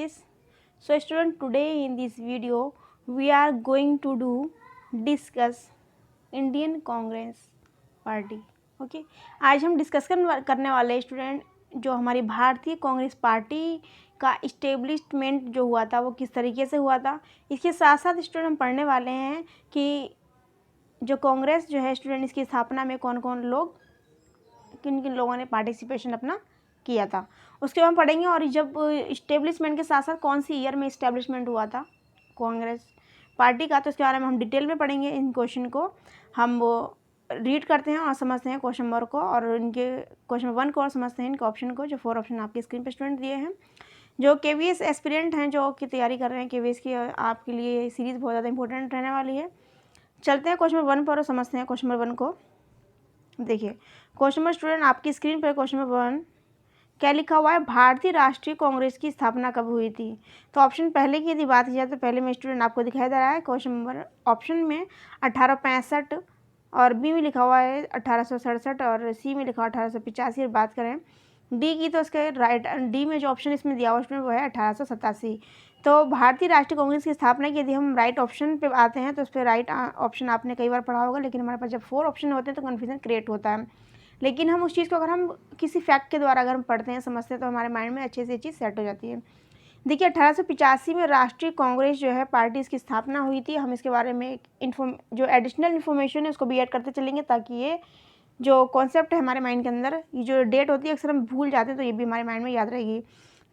classes. So student, today in this video we are going to discuss Indian Congress party. Okay, आज हम discuss करने वाले student जो हमारी भारतीय कांग्रेस पार्टी का इस्टेब्लिशमेंट जो हुआ था वो किस तरीके से हुआ था। इसके साथ साथ स्टूडेंट हम पढ़ने वाले हैं कि जो कांग्रेस जो है स्टूडेंट, इसकी स्थापना में कौन कौन लोग, किन किन लोगों ने पार्टिसिपेशन अपना किया था, उसके बाद हम पढ़ेंगे। और जब इस्टेब्लिशमेंट के साथ साथ कौन सी ईयर में इस्टेब्लिशमेंट हुआ था कांग्रेस पार्टी का, तो इसके बारे में हम डिटेल में पढ़ेंगे। इन क्वेश्चन को हम वो रीड करते हैं और समझते हैं क्वेश्चन नंबर को, और इनके क्वेश्चन 1 को और समझते हैं इनके ऑप्शन को, जो 4 ऑप्शन आपकी स्क्रीन पर स्टूडेंट दिए हैं। जो KVS एस्पिरेंट हैं, जो की तैयारी कर रहे हैं KVS की, आपके लिए सीरीज़ बहुत ज़्यादा इंपॉर्टेंट रहने वाली है। चलते हैं क्वेश्चन नंबर 1 पर और समझते हैं क्वेश्चन नंबर 1 को। देखिए क्वेश्चन नंबर स्टूडेंट आपकी स्क्रीन पर क्वेश्चन नंबर 1 क्या लिखा हुआ है, भारतीय राष्ट्रीय कांग्रेस की स्थापना कब हुई थी। तो ऑप्शन पहले की यदि बात की जाए तो पहले में स्टूडेंट आपको दिखाई दे रहा है क्वेश्चन नंबर ऑप्शन में 1865, और बी में लिखा हुआ है 1867, और सी में लिखा हुआ 1885। और बात करें डी की तो इसके राइट, डी में जो ऑप्शन इसमें दिया हुआ स्टूडेंट वो है 1887। तो भारतीय राष्ट्रीय कांग्रेस की स्थापना की यदि हम राइट ऑप्शन पे आते हैं तो उस पर राइट ऑप्शन आपने कई बार पढ़ा होगा, लेकिन हमारे पास जब 4 ऑप्शन होते हैं तो कन्फ्यूजन क्रिएट होता है। लेकिन हम उस चीज़ को अगर हम किसी फैक्ट के द्वारा अगर हम पढ़ते हैं, समझते हैं, तो हमारे माइंड में अच्छे से चीज़ सेट हो जाती है। देखिए 1885 में राष्ट्रीय कांग्रेस जो है पार्टी, इसकी स्थापना हुई थी। हम इसके बारे में जो एडिशनल इन्फॉर्मेशन है उसको भी ऐड करते चलेंगे, ताकि ये जो कॉन्सेप्ट है हमारे माइंड के अंदर, ये जो डेट होती है अक्सर हम भूल जाते हैं, तो ये भी हमारे माइंड में याद रहेगी।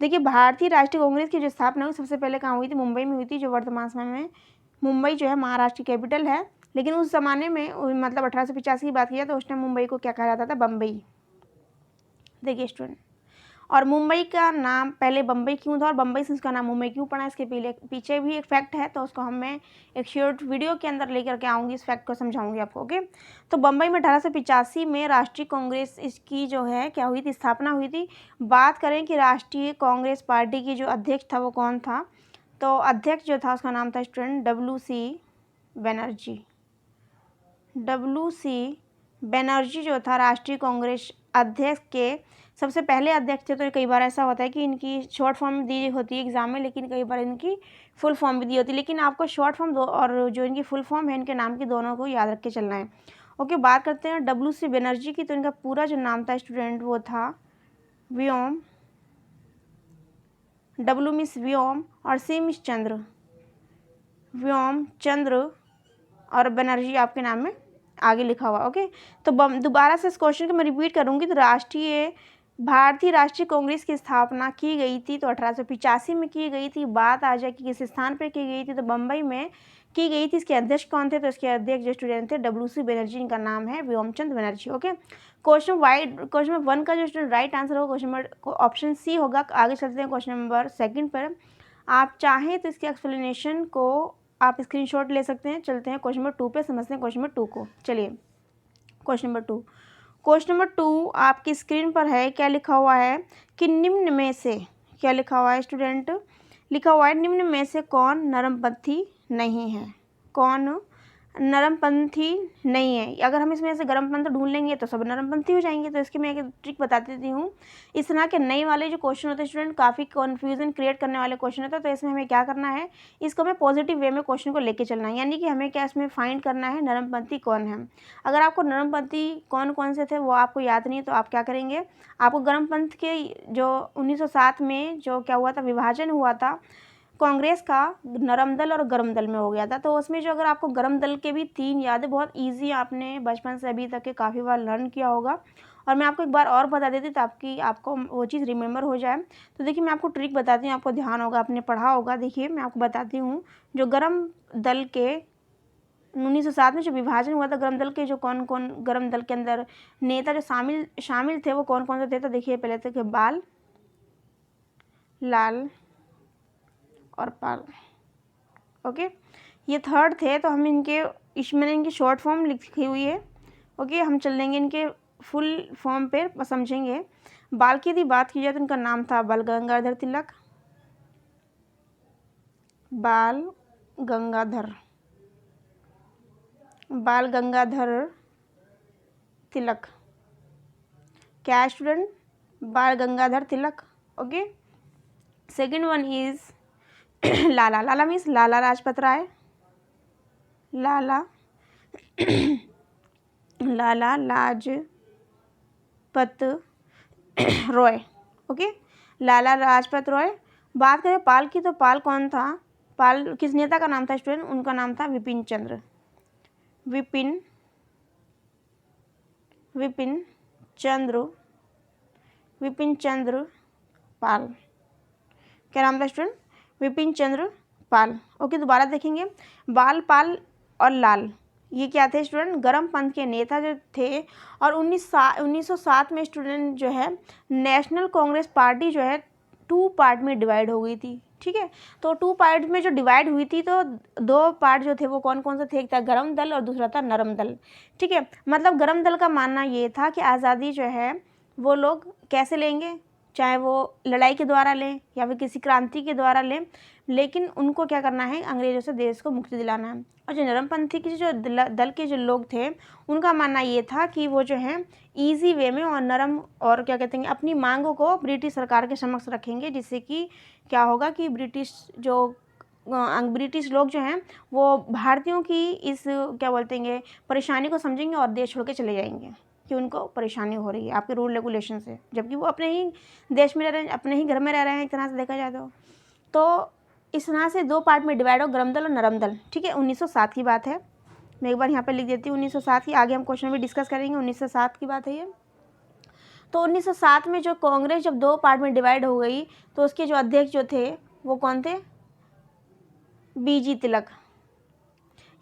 देखिए भारतीय राष्ट्रीय कांग्रेस की जो स्थापना हुई सबसे पहले कहाँ हुई थी, मुंबई में हुई थी, जो वर्तमान समय में मुंबई जो है महाराष्ट्र की कैपिटल है। लेकिन उस ज़माने में मतलब 1885 की बात की जाए तो उस टाइम मुंबई को क्या कहा जाता था, बम्बई। देखिए स्टूडेंट, और मुंबई का नाम पहले बम्बई क्यों था और बम्बई से उसका नाम मुंबई क्यों पड़ा, इसके पीछे भी एक फैक्ट है, तो उसको मैं एक शॉर्ट वीडियो के अंदर लेकर के आऊँगी, इस फैक्ट को समझाऊंगी आपको। ओके, तो बम्बई में 1885 में राष्ट्रीय कांग्रेस इसकी जो है क्या हुई थी, स्थापना हुई थी। बात करें कि राष्ट्रीय कांग्रेस पार्टी की जो अध्यक्ष था वो कौन था, तो अध्यक्ष जो था उसका नाम था student WC Banerjee. WC Banerjee जो था राष्ट्रीय कांग्रेस अध्यक्ष के सबसे पहले अध्यक्ष थे। तो कई बार ऐसा होता है कि इनकी शॉर्ट फॉर्म दी होती है एग्जाम में, लेकिन कई बार इनकी फुल फॉर्म भी दी होती है। लेकिन आपको शॉर्ट फॉर्म दो और जो इनकी फुल फॉर्म है, इनके नाम की दोनों को याद रख के चलना है। ओके, बात करते हैं WC बनर्जी की, तो इनका पूरा जो नाम था स्टूडेंट वो था व्योम, W मिस व्योम और C मिस चंद्र, व्योम चंद्र और बनर्जी आपके नाम में आगे लिखा हुआ। ओके, तो दोबारा से इस क्वेश्चन को मैं रिपीट करूंगी। तो भारतीय राष्ट्रीय कांग्रेस की स्थापना की गई थी तो 1885 में की गई थी। बात आ जाए कि किस स्थान पर की गई थी, तो बम्बई में की गई थी। इसके अध्यक्ष कौन थे, तो इसके अध्यक्ष जो स्टूडेंट थे WC बनर्जी, इनका नाम है व्योमचंद बनर्जी। ओके, क्वेश्चन नंबर 1 का जो स्टूडेंट राइट आंसर होगा क्वेश्चन नंबर ऑप्शन सी होगा। आगे चलते हैं क्वेश्चन नंबर 2 पर। आप चाहें तो इसके एक्सप्लेनेशन को आप स्क्रीनशॉट ले सकते हैं। चलते हैं क्वेश्चन नंबर 2 पे, समझते हैं क्वेश्चन नंबर 2 को। चलिए क्वेश्चन नंबर 2, क्वेश्चन नंबर 2 आपकी स्क्रीन पर है। क्या लिखा हुआ है कि निम्न में से, क्या लिखा हुआ है स्टूडेंट, लिखा हुआ है निम्न में से कौन नरमपंथी नहीं है, कौन नरमपंथी नहीं है। अगर हम इसमें से गर्मपंथ ढूंढ लेंगे तो सब नरमपंथी हो जाएंगे। तो इसकी मैं एक ट्रिक बता देती हूँ। इस तरह के नए वाले जो क्वेश्चन होते हैं स्टूडेंट, काफ़ी कन्फ्यूजन क्रिएट करने वाले क्वेश्चन होते हैं। तो इसमें हमें क्या करना है, इसको हमें पॉजिटिव वे में क्वेश्चन को लेके चलना है। यानी कि हमें क्या इसमें फाइंड करना है, नरमपंथी कौन है। अगर आपको नरमपंथी कौन कौन से थे वो आपको याद नहीं है, तो आप क्या करेंगे, आपको गर्मपंथ के जो 1907 में जो क्या हुआ था, विभाजन हुआ था कांग्रेस का, नरम दल और गर्म दल में हो गया था। तो उसमें जो अगर आपको गर्म दल के भी 3 यादें, बहुत इजी, आपने बचपन से अभी तक के काफ़ी बार लर्न किया होगा। और मैं आपको एक बार और बता देती ताकि आपको वो चीज़ रिमेंबर हो जाए। तो देखिए मैं आपको ट्रिक बताती हूँ, आपको ध्यान होगा, आपने पढ़ा होगा। देखिए मैं आपको बताती हूँ, जो गर्म दल के 1907 में जो विभाजन हुआ था, गर्म दल के जो कौन कौन गर्म दल के अंदर नेता जो शामिल थे वो कौन कौन से थे। तो देखिए पहले थे बाल, लाल और पाल। ओके, ये थर्ड थे। तो हम मैंने इनकी शॉर्ट फॉर्म लिखी हुई है। ओके, हम चल देंगे इनके फुल फॉर्म पे समझेंगे। बाल की यदि बात की जाए तो इनका नाम था बाल गंगाधर तिलक, बाल गंगाधर तिलक। क्या student, Bal Gangadhar Tilak. Okay, second one is Lala. Lala means Lala Lajpat Rai. Lala Lala Lajpat Roy. Okay, Lala Lajpat Roy. बात करें पाल की, तो पाल कौन था? पाल किस नेता का नाम था स्टूडेंट? उनका नाम था विपिन चंद्र। विपिन चंद्र पाल। क्या नाम था स्टूडेंट? विपिन चंद्र पाल। ओके, दोबारा देखेंगे। बाल, पाल और लाल, ये क्या थे स्टूडेंट? गरम पंथ के नेता जो थे। और 1907 में स्टूडेंट जो है नेशनल कांग्रेस पार्टी जो है 2 पार्ट में डिवाइड हो गई थी। ठीक है, तो 2 पार्ट में जो डिवाइड हुई थी, तो 2 पार्ट जो थे वो कौन कौन से थे? एक था गरम दल और दूसरा था नरम दल। ठीक है, मतलब गरम दल का मानना ये था कि आज़ादी जो है वो लोग कैसे लेंगे, चाहे वो लड़ाई के द्वारा लें या फिर किसी क्रांति के द्वारा लें, लेकिन उनको क्या करना है? अंग्रेज़ों से देश को मुक्ति दिलाना है। और जो नरमपंथी के जो दल के जो लोग थे, उनका मानना ये था कि वो जो है ईजी वे में और नरम और क्या कहते हैं अपनी मांगों को ब्रिटिश सरकार के समक्ष रखेंगे, जिससे कि क्या होगा कि ब्रिटिश लोग जो हैं वो भारतीयों की इस क्या बोलते हैं परेशानी को समझेंगे और देश छोड़ के चले जाएंगे कि उनको परेशानी हो रही है आपके रूल रेगुलेशन से, जबकि वो अपने ही देश में रह रहे हैं, अपने ही घर में रह रहे हैं एक तरह से देखा जाए तो इस तरह से 2 पार्ट में डिवाइड हो, गरम दल और नरम दल। ठीक है, 1907 की बात है। मैं एक बार यहाँ पे लिख देती हूँ 1907 की, आगे हम क्वेश्चन भी डिस्कस करेंगे। 1907 की बात है ये। तो 1907 में जो कांग्रेस जब 2 पार्ट में डिवाइड हो गई, तो उसके जो अध्यक्ष जो थे वो कौन थे? बीजी तिलक,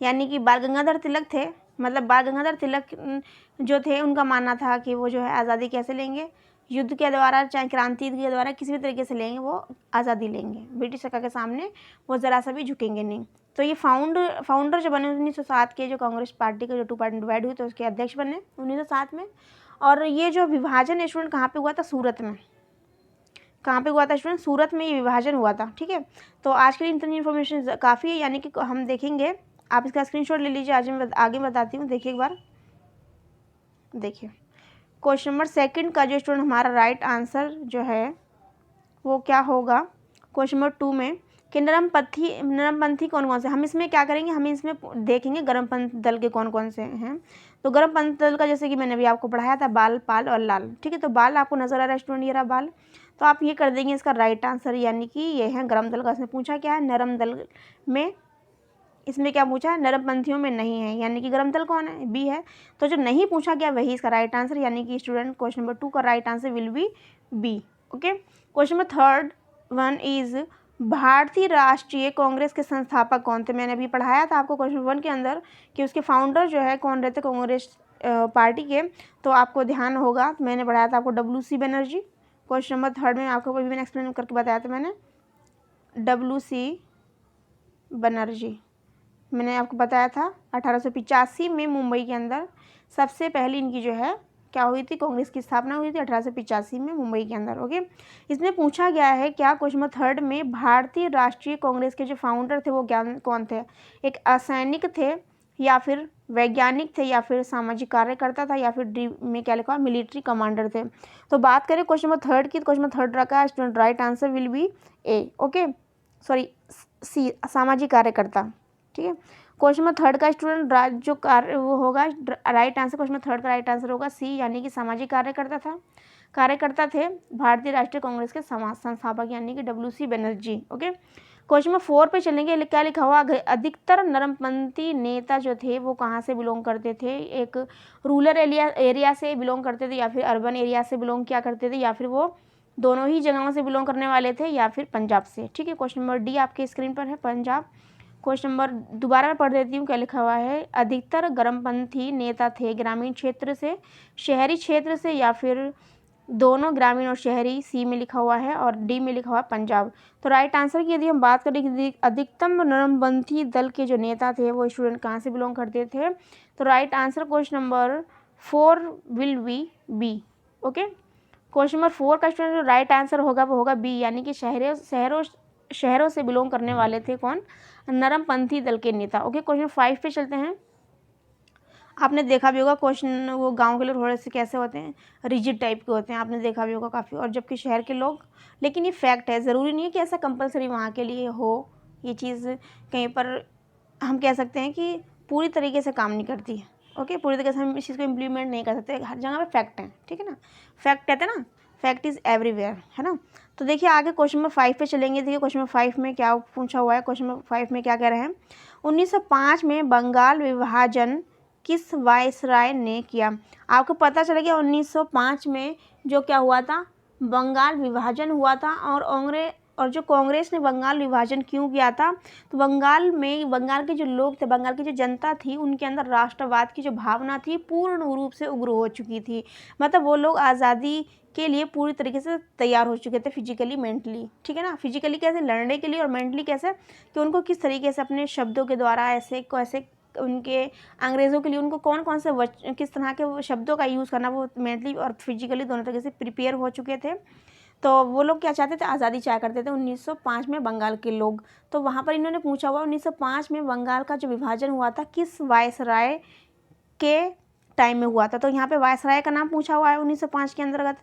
यानी कि बाल गंगाधर तिलक थे। मतलब बाल गंगाधर तिलक जो थे, उनका मानना था कि वो जो है आज़ादी कैसे लेंगे? युद्ध के द्वारा, चाहे क्रांति के द्वारा, किसी भी तरीके से लेंगे, वो आज़ादी लेंगे। ब्रिटिश सरकार के सामने वो ज़रा सा भी झुकेंगे नहीं। तो ये फाउंडर जो बने 1907 के, जो कांग्रेस पार्टी का जो 2 पार्ट में डिवाइड हुई, तो उसके अध्यक्ष बने 1907 में। और ये जो विभाजन स्टूडेंट कहाँ पर हुआ था? सूरत में। कहाँ पे हुआ था स्टूडेंट? सूरत में ये विभाजन हुआ था। ठीक है, तो आज के लिए इतनी इन्फॉर्मेशन काफ़ी है, यानी कि हम देखेंगे, आप इसका स्क्रीनशॉट ले लीजिए। आज मैं आगे बताती हूँ। देखिए एक बार, देखिए क्वेश्चन नंबर 2 का जो स्टूडेंट हमारा राइट आंसर जो है वो क्या होगा क्वेश्चन नंबर 2 में, कि नरमपंथी कौन कौन से? हम इसमें क्या करेंगे? हम इसमें देखेंगे गरमपंथ दल के कौन कौन से हैं। तो गरमपंथ दल का जैसे कि मैंने अभी आपको पढ़ाया था, बाल, पाल और लाल। ठीक है, तो बाल आपको नजर आ रहा है स्टूडेंट, ये रहा बाल। तो आप ये कर देंगे इसका राइट आंसर, यानी कि ये है गरम दल का। इसमें पूछा क्या है? नरम दल में। इसमें क्या पूछा है? नरमपंथियों में नहीं है, यानी कि गरम दल कौन है? बी है। तो जो नहीं पूछा गया वही इसका राइट आंसर, यानी कि स्टूडेंट क्वेश्चन नंबर 2 का right answer will be B. Okay, question number 3 one is Bharatiya Rashtriya Congress के संस्थापक कौन थे? मैंने अभी पढ़ाया था आपको क्वेश्चन 1 के अंदर कि उसके फाउंडर जो है कौन रहते कांग्रेस पार्टी के। तो आपको ध्यान होगा, मैंने पढ़ाया था आपको WC बनर्जी। क्वेश्चन नंबर 3 में आपको भी मैंने एक्सप्लेन करके बताया था मैंने, WC बनर्जी। मैंने आपको बताया था 1885 में मुंबई के अंदर सबसे पहली इनकी जो है क्या हुई थी? कांग्रेस की स्थापना हुई थी 1885 में मुंबई के अंदर। ओके, इसमें पूछा गया है क्या क्वेश्चन नंबर 3 में, भारतीय राष्ट्रीय कांग्रेस के जो फाउंडर थे वो कौन थे? एक असैनिक थे, या फिर वैज्ञानिक थे, या फिर सामाजिक कार्यकर्ता था, या फिर डी में क्या लिखा, मिलिट्री कमांडर थे। तो बात करें क्वेश्चन नंबर 3 की, तो क्वेश्चन नंबर 3 रखा है student, right answer will be A. Okay, sorry C, सामाजिक कार्यकर्ता। ठीक है, क्वेश्चन नंबर 3 का स्टूडेंट जो कार्य वो होगा राइट आंसर, क्वेश्चन नंबर 3 का राइट आंसर होगा सी, यानी कि सामाजिक कार्यकर्ता थे भारतीय राष्ट्रीय कांग्रेस के संस्थापक, यानी कि WC Banerjee. Okay, question number 4 पे चलेंगे। क्या लिखा हुआ? अधिकतर नरमपंथी नेता जो थे वो कहाँ से बिलोंग करते थे? एक रूरल एरिया से बिलोंग करते थे, या फिर अर्बन एरिया से बिलोंग किया करते थे, या फिर वो दोनों ही जगहों से बिलोंग करने वाले थे, या फिर पंजाब से। ठीक है, क्वेश्चन नंबर डी आपके स्क्रीन पर है, पंजाब। क्वेश्चन नंबर दोबारा मैं पढ़ देती हूँ क्या लिखा हुआ है। अधिकतर गरमपंथी नेता थे ग्रामीण क्षेत्र से, शहरी क्षेत्र से, या फिर दोनों, ग्रामीण और शहरी, सी में लिखा हुआ है, और डी में लिखा हुआ है पंजाब। तो राइट आंसर की यदि हम बात करें कि अधिकतम नरमपंथी दल के जो नेता थे वो स्टूडेंट कहाँ से बिलोंग करते थे, तो right answer question number 4 will be B. Okay, question number 4 का स्टूडेंट जो राइट आंसर होगा वो होगा बी, यानी कि शहरों से बिलोंग करने वाले थे कौन? नरमपंथी दल के नेता। ओके, क्वेश्चन 5 पे चलते हैं। आपने देखा भी होगा क्वेश्चन, वो गांव के लोग थोड़े से कैसे होते हैं, रिजिड टाइप के होते हैं, आपने देखा भी होगा काफ़ी, और जबकि शहर के लोग, लेकिन ये फैक्ट है, ज़रूरी नहीं है कि ऐसा कंपलसरी वहाँ के लिए हो। ये चीज़ कहीं पर हम कह सकते हैं कि पूरी तरीके से काम नहीं करती है। ओके, पूरी तरीके से हम इस चीज़ को इम्प्लीमेंट नहीं कर सकते, हर जगह पे फैक्ट है, ठीक है ना। फैक्ट कहते हैं ना, फैक्ट इज़ एवरीवेयर, है ना। तो देखिए आगे क्वेश्चन नंबर 5 पे चलेंगे। देखिए क्वेश्चन नंबर 5 में क्या पूछा हुआ है, क्वेश्चन नंबर 5 में क्या कह रहे हैं, 1905 में बंगाल विभाजन किस वायसराय ने किया। आपको पता चला गया 1905 में जो क्या हुआ था, बंगाल विभाजन हुआ था। और जो कांग्रेस ने बंगाल विभाजन क्यों किया था, तो बंगाल में, बंगाल के जो लोग थे, बंगाल की जो जनता थी, उनके अंदर राष्ट्रवाद की जो भावना थी पूर्ण रूप से उग्र हो चुकी थी। मतलब वो लोग आज़ादी के लिए पूरी तरीके से तैयार हो चुके थे, फिजिकली मेंटली, ठीक है ना। फिजिकली कैसे, लड़ने के लिए, और मेंटली कैसे, कि उनको किस तरीके से अपने शब्दों के द्वारा ऐसे उनके अंग्रेज़ों के लिए उनको कौन कौन से किस तरह के शब्दों का यूज़ करना, वो मेंटली और फिजिकली दोनों तरीके से प्रिपेयर हो चुके थे। तो वो लोग क्या चाहते थे, आज़ादी चाह करते थे 1905 में बंगाल के लोग। तो वहाँ पर इन्होंने पूछा हुआ 1905 में बंगाल का जो विभाजन हुआ था किस वायसराय के टाइम में हुआ था। तो यहाँ पे वायसराय का नाम पूछा हुआ है 1905 के अंतर्गत।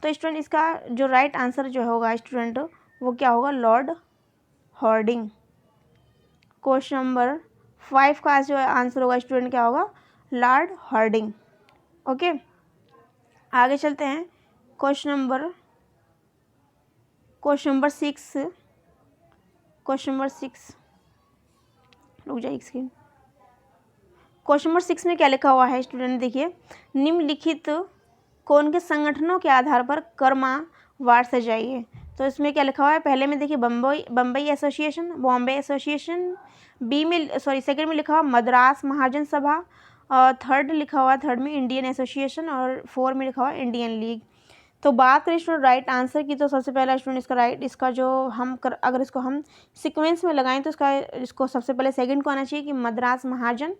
तो स्टूडेंट इसका जो राइट आंसर जो होगा स्टूडेंट, वो क्या होगा, लॉर्ड हॉर्डिंग। क्वेश्चन नंबर 5 का जो आंसर होगा स्टूडेंट क्या होगा, लॉर्ड हॉर्डिंग। ओके, आगे चलते हैं। क्वेश्चन नंबर 6, क्वेश्चन नंबर 6, रुक जाइए स्क्रीन। क्वेश्चन नंबर 6 में क्या लिखा हुआ है स्टूडेंट, देखिए, निम्नलिखित कौन के संगठनों के आधार पर कर्मा वार्ड सजाइए। तो इसमें क्या लिखा हुआ है, पहले में देखिए Bambai association, Bombay association, B में सेकंड में लिखा हुआ मद्रास महाजन सभा, और थर्ड लिखा हुआ, थर्ड में इंडियन एसोसिएशन, और 4 में लिखा हुआ इंडियन लीग। तो बात करें स्टूडेंट राइट आंसर की, तो सबसे पहला स्टूडेंट इसका जो अगर इसको हम सीक्वेंस में लगाएं तो इसको सबसे पहले सेकंड को आना चाहिए कि मद्रास महाजन,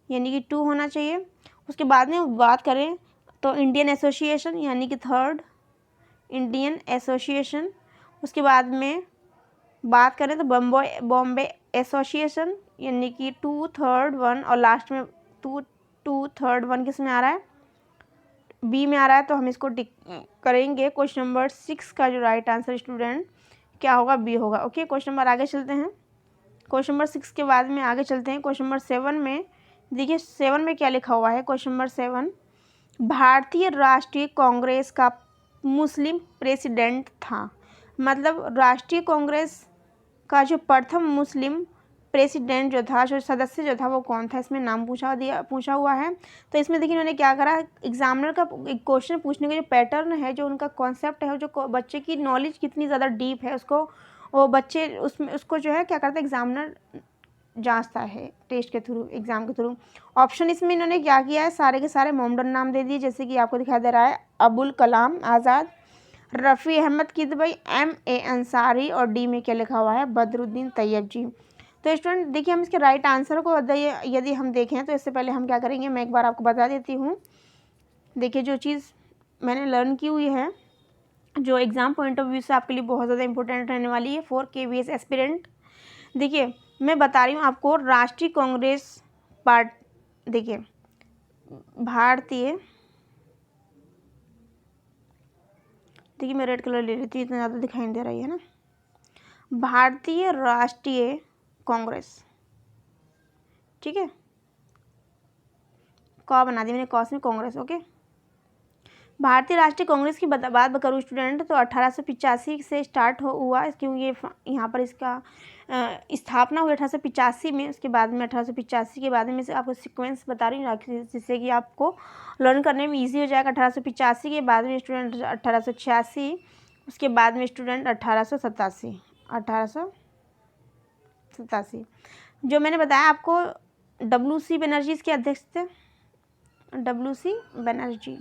यानी कि 2 होना चाहिए। उसके बाद में बात करें तो इंडियन एसोसिएशन, यानी कि थर्ड इंडियन एसोसिएशन। उसके बाद में बात करें तो बॉम्बे एसोसिएशन, यानी कि 2 3rd 1, और लास्ट में 2 3rd 1 किस में आ रहा है, बी में आ रहा है। तो हम इसको टिक करेंगे। क्वेश्चन नंबर 6 का जो राइट आंसर स्टूडेंट क्या होगा, बी होगा। ओके, क्वेश्चन नंबर आगे चलते हैं। क्वेश्चन नंबर 6 के बाद में आगे चलते हैं क्वेश्चन नंबर 7 में। देखिए 7 में क्या लिखा हुआ है, क्वेश्चन नंबर 7, भारतीय राष्ट्रीय कांग्रेस का मुस्लिम प्रेसिडेंट था। मतलब राष्ट्रीय कांग्रेस का जो प्रथम मुस्लिम प्रेसिडेंट जो था, जो सदस्य जो था, वो कौन था, इसमें नाम पूछा हुआ है। तो इसमें देखिए इन्होंने क्या करा, एग्जामिनर का क्वेश्चन पूछने का जो पैटर्न है, जो उनका कॉन्सेप्ट है, जो बच्चे की नॉलेज कितनी ज़्यादा डीप है, उसको वो बच्चे उसको जो है क्या करता है, एग्जामिनर जांचता है टेस्ट के थ्रू, एग्जाम के थ्रू। ऑप्शन इसमें इन्होंने क्या किया है, सारे के सारे मॉडर्न नाम दे दिए, जैसे कि आपको दिखाई दे रहा है, अबुल कलाम आज़ाद, रफ़ी अहमद किदवई, MA अंसारी, और डी में क्या लिखा हुआ है, बदरुद्दीन तैयब जी। तो स्टूडेंट देखिए हम इसके राइट आंसर को यदि हम देखें तो इससे पहले हम क्या करेंगे, मैं एक बार आपको बता देती हूँ। देखिए जो चीज़ मैंने लर्न की हुई है, जो एग्ज़ाम पॉइंट ऑफ व्यू से आपके लिए बहुत ज़्यादा इंपॉर्टेंट रहने वाली है फॉर KVS एस्पिरेंट। देखिए मैं बता रही हूँ आपको, राष्ट्रीय कांग्रेस पार्टी, देखिए भारतीय, देखिए मैं रेड कलर ले लेती हूँ, इतना ज़्यादा दिखाई नहीं दे रही है ना, भारतीय राष्ट्रीय कांग्रेस, ठीक है, क बना दी मैंने, कॉस में कांग्रेस। ओके, भारतीय राष्ट्रीय कांग्रेस की बात करूँ स्टूडेंट, तो 1885 से स्टार्ट हुआ, क्योंकि ये यहाँ पर इसका स्थापना हुई 1885 में। उसके बाद में 1885 के बाद में से आपको सीक्वेंस बता रही हूँ, जिससे कि आपको लर्न करने में इजी हो जाएगा। 1885 के बाद में स्टूडेंट 1886, उसके बाद में स्टूडेंट 1887 जो मैंने बताया आपको, WC बनर्जी इसके अध्यक्ष थे, WC बनर्जी,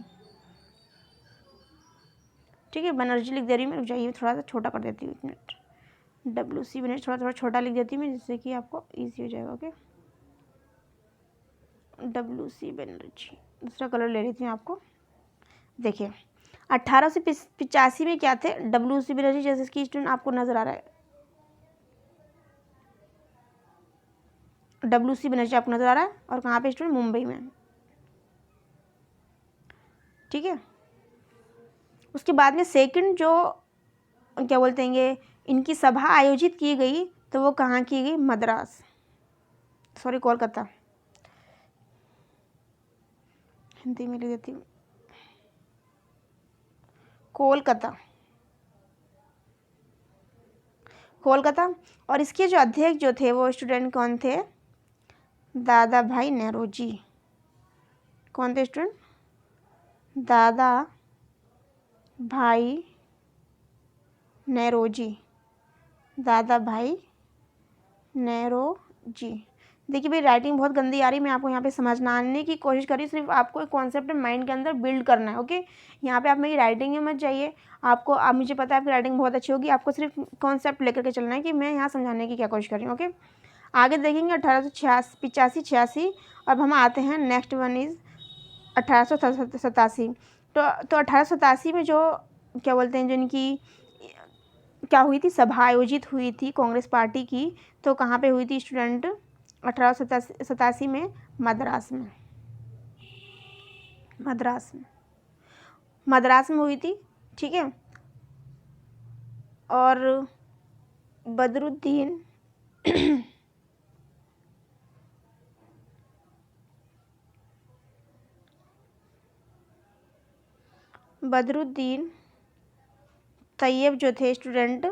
ठीक है, बनर्जी लिख दे रही हूँ मैं, रुक जाइए थोड़ा सा छोटा कर देती हूँ, 1 मिनट, WC बनर्जी थोड़ा छोटा लिख देती हूँ मैं, जिससे कि आपको इजी हो जाएगा। ओके, WC बनर्जी, दूसरा कलर ले लेती हूँ आपको। देखिए 1885 में क्या थे, WC बनर्जी, जैसे कि स्टूडेंट आपको नज़र आ रहा है, WC बनर्जी आपको नज़र आ रहा है, और कहाँ पे स्टूडेंट, मुंबई में। ठीक है। उसके बाद में सेकंड जो क्या बोलते हैं इनकी सभा आयोजित की गई तो वो कहाँ की गई, मद्रास, सॉरी कोलकाता, हिंदी में लिख देती हूँ, कोलकाता, कोलकाता। और इसके जो अध्यक्ष जो थे वो स्टूडेंट कौन थे, दादा भाई नेहरू। कौन थे स्टूडेंट, दादा भाई नेहरू, दादा भाई नेहरू। देखिए भाई राइटिंग बहुत गंदी आ रही, मैं आपको यहाँ पे समझाने की कोशिश करी, सिर्फ आपको एक कॉन्सेप्ट माइंड के अंदर बिल्ड करना है। ओके, यहाँ पे आप मेरी राइटिंग में मत जाइए, आपको अब मुझे पता है आपकी राइटिंग बहुत अच्छी होगी, आपको सिर्फ कॉन्सेप्ट लेकर के चलना है कि मैं यहाँ समझाने की क्या कोशिश कर रही हूँ। ओके, आगे देखेंगे 1885। अब हम आते हैं नेक्स्ट वन इज़ 1887। तो 1887 में जो क्या बोलते हैं, जो इनकी क्या हुई थी, सभा आयोजित हुई थी कांग्रेस पार्टी की, तो कहाँ पे हुई थी स्टूडेंट, 1887 में मद्रास में, मद्रास में हुई थी। ठीक है, और बदरुद्दीन तैयब जो थे स्टूडेंट,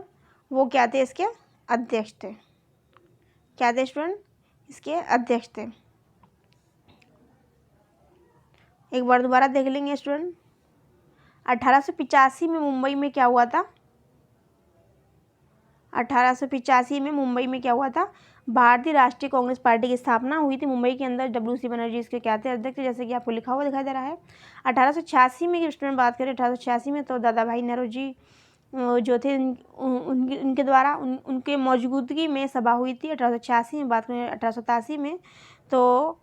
वो क्या थे, इसके अध्यक्ष थे। क्या थे स्टूडेंट, इसके अध्यक्ष थे। एक बार दोबारा देख लेंगे स्टूडेंट, 1885 में मुंबई में क्या हुआ था, 1885 में मुंबई में क्या हुआ था, भारतीय राष्ट्रीय कांग्रेस पार्टी की स्थापना हुई थी मुंबई के अंदर। WC बनर्जी इसके क्या थे, अध्यक्ष, जैसे कि आपको लिखा हुआ दिखाई दे रहा है। 1886 में स्टूडेंट बात करें, 1886 में तो दादा भाई नेहरू जी जो थे उनके द्वारा उनके मौजूदगी में सभा हुई थी 1886 में। बात करें 1887 में तो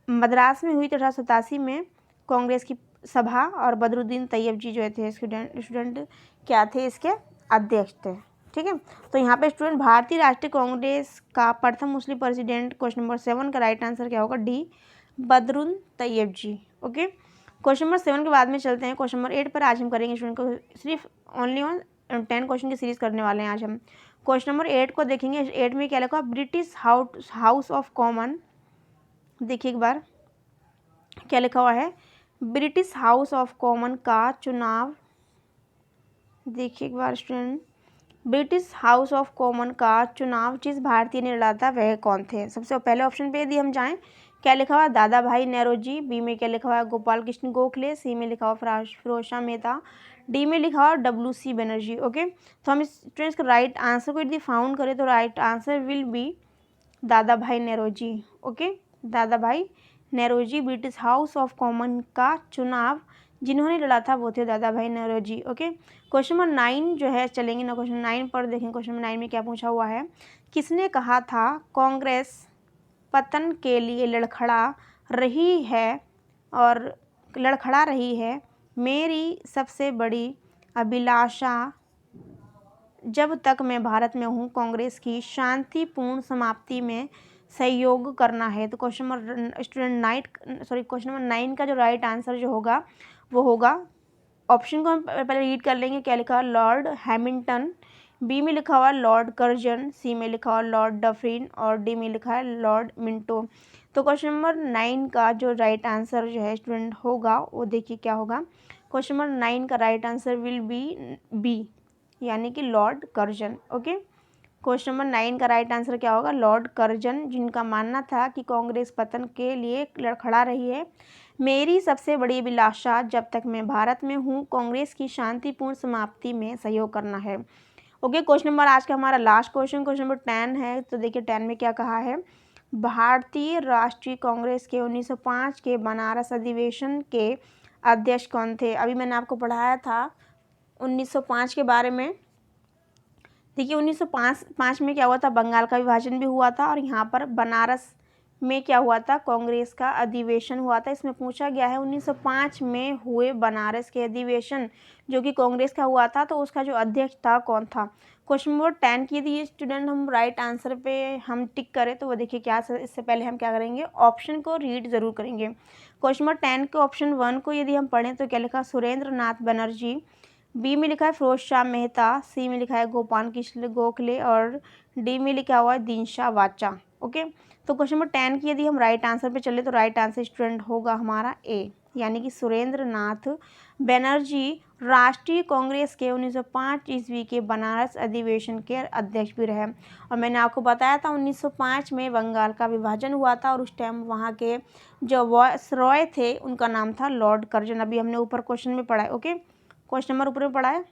मद्रास में हुई थी 1887 में कांग्रेस की सभा, और बदरुद्दीन तैयब जी जो थे स्टूडेंट क्या थे, इसके अध्यक्ष थे। ठीक है, तो यहाँ पे स्टूडेंट भारतीय राष्ट्रीय कांग्रेस का प्रथम मुस्लिम प्रेसिडेंट, क्वेश्चन नंबर 7 का राइट आंसर क्या होगा, डी, बदरुद्दीन तैयब जी। ओके, क्वेश्चन नंबर 7 के बाद में चलते हैं क्वेश्चन नंबर 8 पर। आज हम करेंगे स्टूडेंट को सिर्फ ओनली ऑन 10 क्वेश्चन की सीरीज करने वाले हैं आज हम। क्वेश्चन नंबर 8 को देखेंगे, 8 में क्या लिखा, ब्रिटिश हाउस ऑफ कॉमन, देखिए एक बार क्या लिखा हुआ है, ब्रिटिश हाउस ऑफ कॉमन का चुनाव, देखिए एक बार student, British House of Common का चुनाव जिस भारतीय ने लड़ा था वह कौन थे। सबसे पहले ऑप्शन पे यदि हम जाएं, क्या लिखा हुआ, दादा भाई नेहरू जी, बी में क्या लिखा हुआ है, गोपाल कृष्ण गोखले, सी में लिखा हुआ फिरोज शाह मेहता, डी में लिखा हुआ WC बनर्जी। ओके, तो हम इस स्टूडेंट्स का राइट आंसर को यदि फाउंड करें तो राइट आंसर विल बी दादा भाई नेहरू जी। ओके, दादा भाई Nehru ji, British House of Common का चुनाव जिन्होंने लड़ा था वो थे दादा भाई Nehru ji. Okay, question number 9 जो है, चलेंगे ना क्वेश्चन 9 पर देखें। क्वेश्चन नंबर 9 में क्या पूछा हुआ है, किसने कहा था कांग्रेस पतन के लिए लड़खड़ा रही है, मेरी सबसे बड़ी अभिलाषा जब तक मैं भारत में हूँ कांग्रेस की शांतिपूर्ण समाप्ति में सहयोग करना है। तो क्वेश्चन नंबर क्वेश्चन नंबर 9 का जो राइट आंसर जो होगा वो होगा, ऑप्शन को हम पहले रीड कर लेंगे। क्या लिखा है, लॉर्ड हैमिल्टन, बी में लिखा हुआ लॉर्ड कर्जन, सी में लिखा हुआ लॉर्ड डफरिन, और डी में लिखा है लॉर्ड मिंटो। तो क्वेश्चन नंबर 9 का जो राइट आंसर जो है स्टूडेंट होगा वो देखिए क्या होगा, क्वेश्चन नंबर 9 का राइट आंसर विल बी यानी कि Lord Curzon. Okay, question number 9 का राइट आंसर क्या होगा, लॉर्ड कर्जन, जिनका मानना था कि कांग्रेस पतन के लिए लड़खड़ा रही है, मेरी सबसे बड़ी अभिलाषा जब तक मैं भारत में हूँ कांग्रेस की शांतिपूर्ण समाप्ति में सहयोग करना है। ओके, क्वेश्चन नंबर आज का हमारा लास्ट क्वेश्चन नंबर 10 है। तो देखिए 10 में क्या कहा है, भारतीय राष्ट्रीय कांग्रेस के 1905 के बनारस अधिवेशन के अध्यक्ष कौन थे। अभी मैंने आपको पढ़ाया था 1905 के बारे में। देखिए 1905 में क्या हुआ था, बंगाल का विभाजन भी हुआ था, और यहाँ पर बनारस में क्या हुआ था, कांग्रेस का अधिवेशन हुआ था। इसमें पूछा गया है 1905 में हुए बनारस के अधिवेशन जो कि कांग्रेस का हुआ था, तो उसका जो अध्यक्ष था कौन था। क्वेश्चन नंबर 10 की यदि स्टूडेंट हम राइट आंसर पे हम टिक करें तो वो देखिए क्या, इससे पहले हम क्या करेंगे, ऑप्शन को रीड ज़रूर करेंगे। क्वेश्चन नंबर 10 के ऑप्शन 1 को यदि हम पढ़ें तो क्या लिखा, सुरेंद्र नाथ बनर्जी। बी में लिखा है फिरोज शाह मेहता। सी में लिखा है गोपाल कृष्ण गोखले। और डी में लिखा हुआ है दीनशा वाचा। ओके, तो क्वेश्चन नंबर 10 की यदि हम राइट आंसर पे चले तो राइट आंसर स्टूडेंट होगा हमारा ए, यानी कि सुरेंद्र नाथ बनर्जी राष्ट्रीय कांग्रेस के 1905 ईस्वी के बनारस अधिवेशन के अध्यक्ष भी रहे। और मैंने आपको बताया था 1905 में बंगाल का विभाजन हुआ था और उस टाइम वहाँ के जो वायसरॉय थे उनका नाम था लॉर्ड कर्जन। अभी हमने ऊपर क्वेश्चन में पढ़ा है। ओके, क्वेश्चन नंबर ऊपर में पढ़ा है।